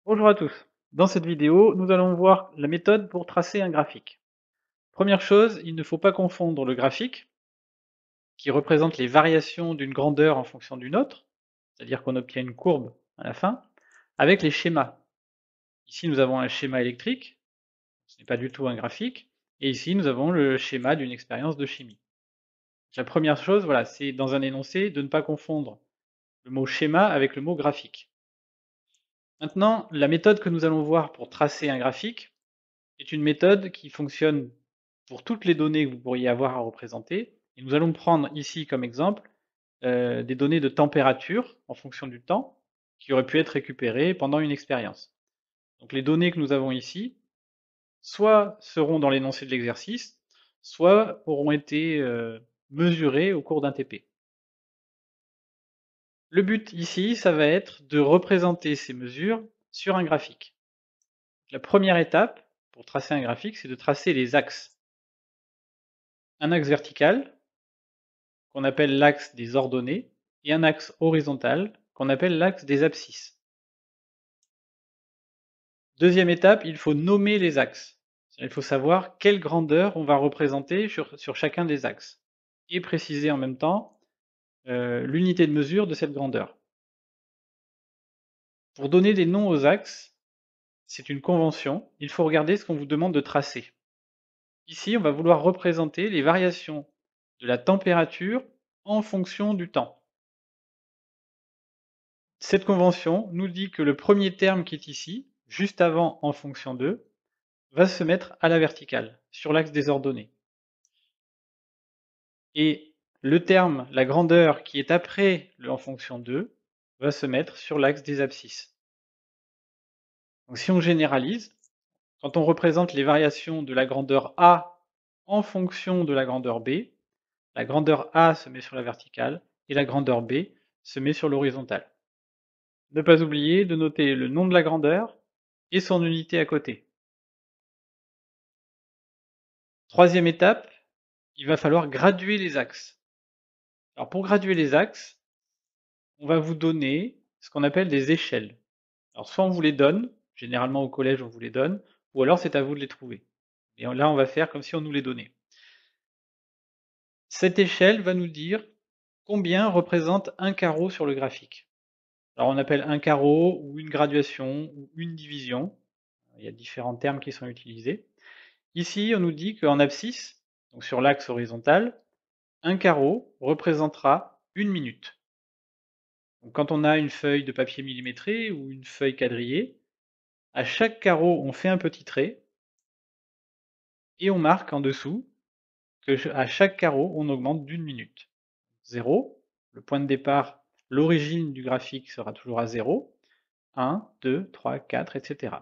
Bonjour à tous. Dans cette vidéo, nous allons voir la méthode pour tracer un graphique. Première chose, il ne faut pas confondre le graphique, qui représente les variations d'une grandeur en fonction d'une autre, c'est-à-dire qu'on obtient une courbe à la fin, avec les schémas. Ici, nous avons un schéma électrique, ce n'est pas du tout un graphique, et ici, nous avons le schéma d'une expérience de chimie. La première chose, voilà, c'est dans un énoncé de ne pas confondre le mot schéma avec le mot graphique. Maintenant, la méthode que nous allons voir pour tracer un graphique est une méthode qui fonctionne pour toutes les données que vous pourriez avoir à représenter. Et nous allons prendre ici comme exemple des données de température en fonction du temps qui auraient pu être récupérées pendant une expérience. Donc les données que nous avons ici, soit seront dans l'énoncé de l'exercice, soit auront été mesurées au cours d'un TP. Le but ici, ça va être de représenter ces mesures sur un graphique. La première étape pour tracer un graphique, c'est de tracer les axes. Un axe vertical, qu'on appelle l'axe des ordonnées, et un axe horizontal, qu'on appelle l'axe des abscisses. Deuxième étape, il faut nommer les axes. Il faut savoir quelle grandeur on va représenter sur chacun des axes, et préciser en même temps l'unité de mesure de cette grandeur. Pour donner des noms aux axes, c'est une convention, il faut regarder ce qu'on vous demande de tracer. Ici, on va vouloir représenter les variations de la température en fonction du temps. Cette convention nous dit que le premier terme qui est ici, juste avant en fonction de, va se mettre à la verticale, sur l'axe des ordonnées. Et le terme, la grandeur qui est après le en fonction de, va se mettre sur l'axe des abscisses. Donc si on généralise, quand on représente les variations de la grandeur A en fonction de la grandeur B, la grandeur A se met sur la verticale et la grandeur B se met sur l'horizontale. Ne pas oublier de noter le nom de la grandeur et son unité à côté. Troisième étape, il va falloir graduer les axes. Alors pour graduer les axes, on va vous donner ce qu'on appelle des échelles. Alors soit on vous les donne, généralement au collège on vous les donne, ou alors c'est à vous de les trouver. Et là on va faire comme si on nous les donnait. Cette échelle va nous dire combien représente un carreau sur le graphique. Alors on appelle un carreau, ou une graduation, ou une division. Il y a différents termes qui sont utilisés. Ici on nous dit qu'en abscisse, donc sur l'axe horizontal, un carreau représentera 1 minute. Donc quand on a une feuille de papier millimétré ou une feuille quadrillée, à chaque carreau, on fait un petit trait et on marque en dessous que à chaque carreau, on augmente d'1 minute. 0, le point de départ, l'origine du graphique sera toujours à 0, 1, 2, 3, 4, etc.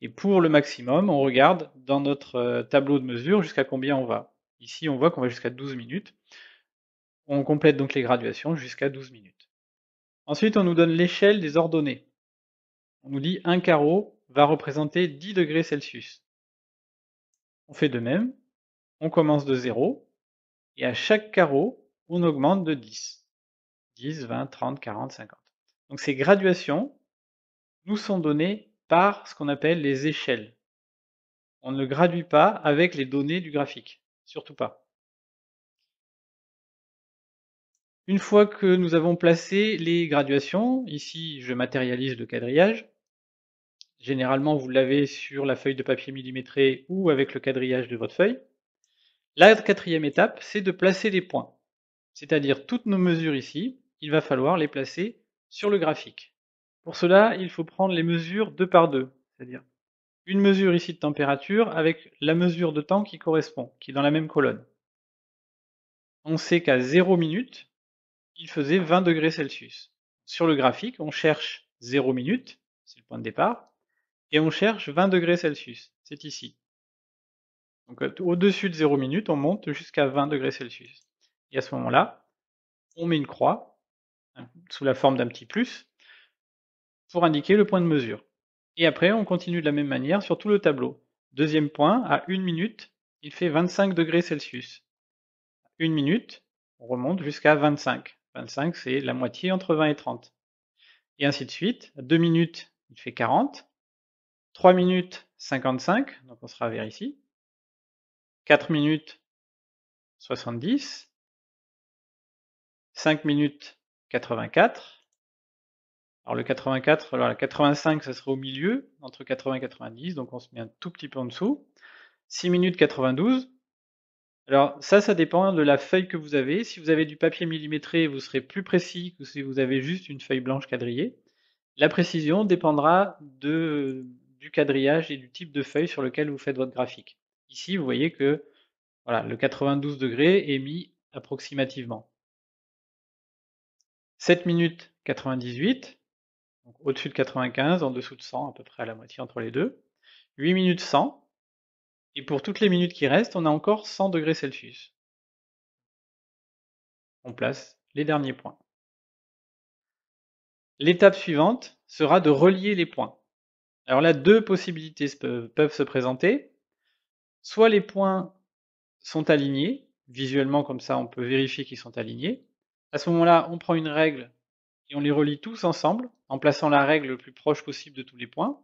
Et pour le maximum, on regarde dans notre tableau de mesure jusqu'à combien on va. Ici, on voit qu'on va jusqu'à 12 minutes. On complète donc les graduations jusqu'à 12 minutes. Ensuite, on nous donne l'échelle des ordonnées. On nous dit un carreau va représenter 10 degrés Celsius. On fait de même, on commence de 0, et à chaque carreau, on augmente de 10. 10, 20, 30, 40, 50. Donc ces graduations nous sont données par ce qu'on appelle les échelles. On ne gradue pas avec les données du graphique, surtout pas. Une fois que nous avons placé les graduations, ici je matérialise le quadrillage. Généralement vous l'avez sur la feuille de papier millimétré ou avec le quadrillage de votre feuille. La quatrième étape, c'est de placer les points. C'est-à-dire toutes nos mesures ici, il va falloir les placer sur le graphique. Pour cela, il faut prendre les mesures 2 par 2, c'est-à-dire une mesure ici de température avec la mesure de temps qui correspond, qui est dans la même colonne. On sait qu'à 0 minute, il faisait 20 degrés Celsius. Sur le graphique, on cherche 0 minute, c'est le point de départ, et on cherche 20 degrés Celsius, c'est ici. Donc au-dessus de 0 minute, on monte jusqu'à 20 degrés Celsius. Et à ce moment-là, on met une croix, sous la forme d'un petit plus, pour indiquer le point de mesure. Et après, on continue de la même manière sur tout le tableau. Deuxième point, à 1 minute, il fait 25 degrés Celsius. 1 minute, on remonte jusqu'à 25. 25, c'est la moitié entre 20 et 30. Et ainsi de suite. À 2 minutes, il fait 40. 3 minutes, 55, donc on sera vers ici. 4 minutes, 70. 5 minutes, 84. Alors le 84, alors la 85, ça sera au milieu, entre 80 et 90, donc on se met un tout petit peu en dessous. 6 minutes 92. Alors ça dépend de la feuille que vous avez. Si vous avez du papier millimétré, vous serez plus précis que si vous avez juste une feuille blanche quadrillée. La précision dépendra du quadrillage et du type de feuille sur lequel vous faites votre graphique. Ici, vous voyez que voilà, le 92 degrés est mis approximativement. 7 minutes 98, donc au-dessus de 95, en dessous de 100, à peu près à la moitié entre les deux. 8 minutes 100, et pour toutes les minutes qui restent, on a encore 100 degrés Celsius. On place les derniers points. L'étape suivante sera de relier les points. Alors là, deux possibilités peuvent se présenter. Soit les points sont alignés, visuellement comme ça on peut vérifier qu'ils sont alignés. À ce moment-là, on prend une règle et on les relie tous ensemble, en plaçant la règle le plus proche possible de tous les points.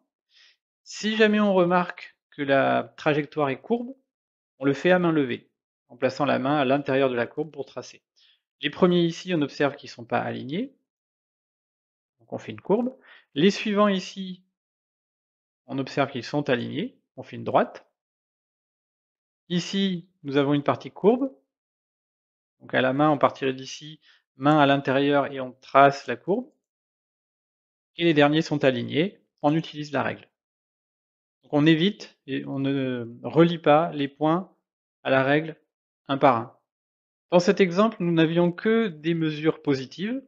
Si jamais on remarque que la trajectoire est courbe, on le fait à main levée, en plaçant la main à l'intérieur de la courbe pour tracer. Les premiers ici, on observe qu'ils ne sont pas alignés, donc on fait une courbe. Les suivants ici, on observe qu'ils sont alignés, on fait une droite. Ici, nous avons une partie courbe, donc à la main, on partirait d'ici, main à l'intérieur et on trace la courbe. Et les derniers sont alignés, on utilise la règle. Donc on évite et on ne relie pas les points à la règle un par un. Dans cet exemple, nous n'avions que des mesures positives.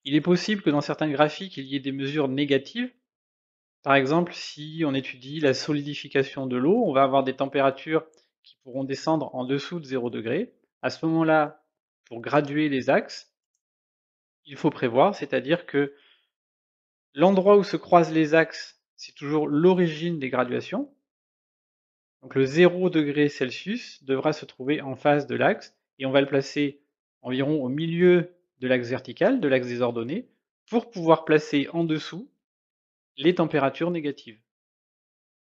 Il est possible que dans certains graphiques, il y ait des mesures négatives. Par exemple, si on étudie la solidification de l'eau, on va avoir des températures qui pourront descendre en dessous de 0 degré. À ce moment-là, pour graduer les axes, il faut prévoir, c'est-à-dire que l'endroit où se croisent les axes, c'est toujours l'origine des graduations. Donc le 0 degré Celsius devra se trouver en face de l'axe, et on va le placer environ au milieu de l'axe vertical, de l'axe des ordonnées, pour pouvoir placer en dessous les températures négatives.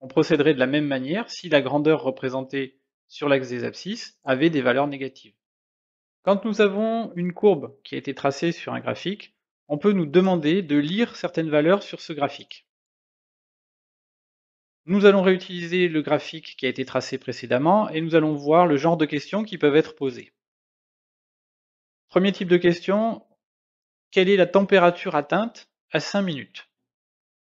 On procéderait de la même manière si la grandeur représentée sur l'axe des abscisses avait des valeurs négatives. Quand nous avons une courbe qui a été tracée sur un graphique, on peut nous demander de lire certaines valeurs sur ce graphique. Nous allons réutiliser le graphique qui a été tracé précédemment et nous allons voir le genre de questions qui peuvent être posées. Premier type de question, quelle est la température atteinte à 5 minutes?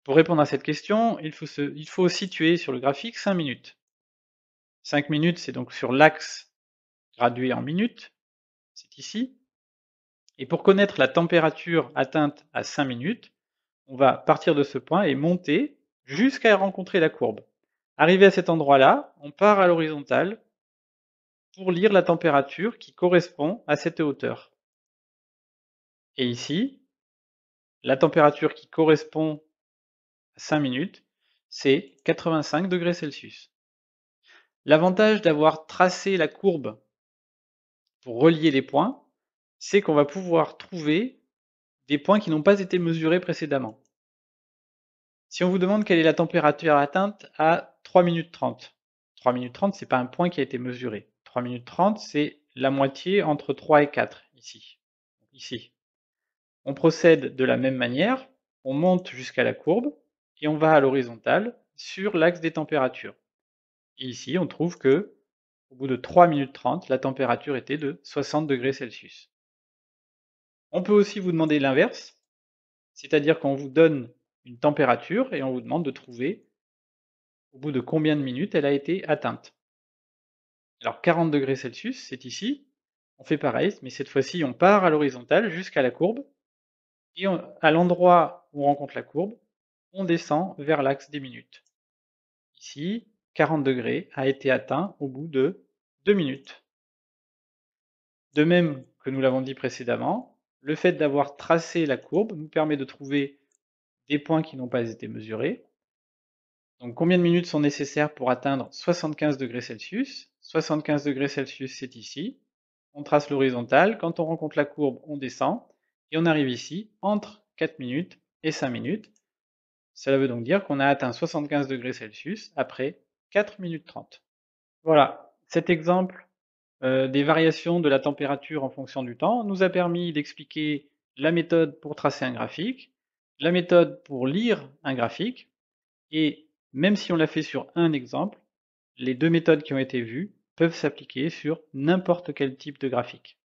Pour répondre à cette question, il faut situer sur le graphique 5 minutes. 5 minutes, c'est donc sur l'axe gradué en minutes, c'est ici. Et pour connaître la température atteinte à 5 minutes, on va partir de ce point et monter jusqu'à rencontrer la courbe. Arrivé à cet endroit-là, on part à l'horizontale pour lire la température qui correspond à cette hauteur. Et ici, la température qui correspond à 5 minutes, c'est 85 degrés Celsius. L'avantage d'avoir tracé la courbe pour relier les points, c'est qu'on va pouvoir trouver des points qui n'ont pas été mesurés précédemment. Si on vous demande quelle est la température atteinte à 3 minutes 30, 3 minutes 30, c'est pas un point qui a été mesuré. 3 minutes 30, c'est la moitié entre 3 et 4, ici. Ici. On procède de la même manière, on monte jusqu'à la courbe, et on va à l'horizontale sur l'axe des températures. Et ici, on trouve que, au bout de 3 minutes 30, la température était de 60 degrés Celsius. On peut aussi vous demander l'inverse, c'est-à-dire qu'on vous donne une température et on vous demande de trouver au bout de combien de minutes elle a été atteinte. Alors 40 degrés Celsius, c'est ici. On fait pareil, mais cette fois-ci, on part à l'horizontale jusqu'à la courbe. Et à l'endroit où on rencontre la courbe, on descend vers l'axe des minutes. Ici, 40 degrés a été atteint au bout de 2 minutes. De même que nous l'avons dit précédemment, le fait d'avoir tracé la courbe nous permet de trouver des points qui n'ont pas été mesurés. Donc combien de minutes sont nécessaires pour atteindre 75 degrés Celsius? 75 degrés Celsius, c'est ici. On trace l'horizontale, quand on rencontre la courbe, on descend, et on arrive ici entre 4 minutes et 5 minutes. Cela veut donc dire qu'on a atteint 75 degrés Celsius après 4 minutes 30. Voilà, cet exemple des variations de la température en fonction du temps nous a permis d'expliquer la méthode pour tracer un graphique, la méthode pour lire un graphique, et même si on l'a fait sur un exemple, les deux méthodes qui ont été vues peuvent s'appliquer sur n'importe quel type de graphique.